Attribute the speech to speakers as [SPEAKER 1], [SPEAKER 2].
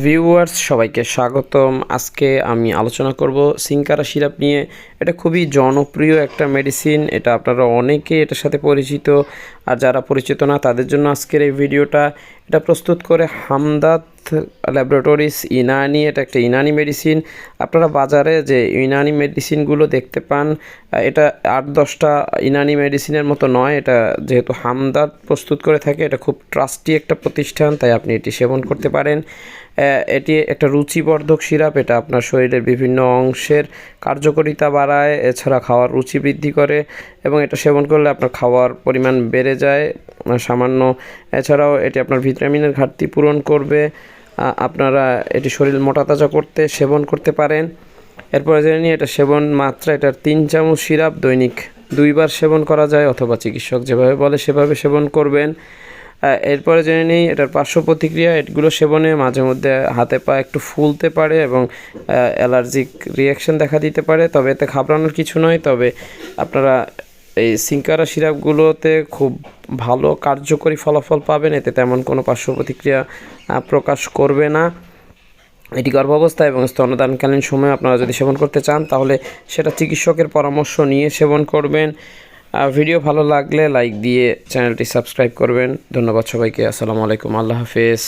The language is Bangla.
[SPEAKER 1] ভিউয়ার্স সবাইকে স্বাগতম। আজকে আমি আলোচনা করব সিনকারা সিরাপ নিয়ে। এটা খুবই জনপ্রিয় একটা মেডিসিন। এটা আপনারা অনেকেই এটার সাথে পরিচিত, আর যারা পরিচিত না তাদের জন্য আজকের এই ভিডিওটা। এটা প্রস্তুত করে হামদাত ল্যাবরেটরিজ ইনানি। এটা একটা ইনানি মেডিসিন। আপনারা বাজারে যে ইনানি মেডিসিনগুলো দেখতে পান, এটা 8-10টা ইনানি মেডিসিনের মতো নয়। এটা যেহেতু হামদাত প্রস্তুত করে থাকে, এটা খুব ট্রাস্টি একটা প্রতিষ্ঠান, তাই আপনি এটি সেবন করতে পারেন। এটি একটা রুচিবর্ধক সিরাপ। এটা আপনার শরীরের বিভিন্ন অংশের কার্যকারিতা বাড়ায়, এছাড়া খাওয়ার রুচি বৃদ্ধি করে, এবং এটা সেবন করলে আপনার খাওয়ার পরিমাণ বেড়ে যায় সামান্য। এছাড়াও এটি আপনার ভিটামিনের ঘাটতি পূরণ করবে। আপনারা এটি শরীর মোটা তাজা করতে সেবন করতে পারেন। এরপরে জেনে নিই এটা সেবন মাত্রা। এটার 3 চামচ সিরাপ দৈনিক 2 বার সেবন করা যায়, অথবা চিকিৎসক যেভাবে বলে সেভাবে সেবন করবেন। এরপরে জেনে নিই এটার পার্শ্ব প্রতিক্রিয়া। এগুলো সেবনে মাঝে মধ্যে হাতে পা একটু ফুলতে পারে এবং অ্যালার্জিক রিয়াকশন দেখা দিতে পারে, তবে এতে ঘাবড়ানোর কিছু নয়। তবে আপনারা এই সিনকারা সিরাপগুলোতে খুব ভালো কার্যকরী ফলাফল পাবেন, এতে তেমন কোনো পার্শ্ব প্রতিক্রিয়া প্রকাশ করবে না। এটি গর্ভাবস্থা এবং স্তন্যদানকালীন সময়ে আপনারা যদি সেবন করতে চান, তাহলে সেটা চিকিৎসকের পরামর্শ নিয়ে সেবন করবেন। ভিডিও ভালো লাগলে লাইক দিয়ে চ্যানেলটি সাবস্ক্রাইব করবেন। ধন্যবাদ সবাইকে। আসসালামু আলাইকুম। আল্লাহ হাফেজ।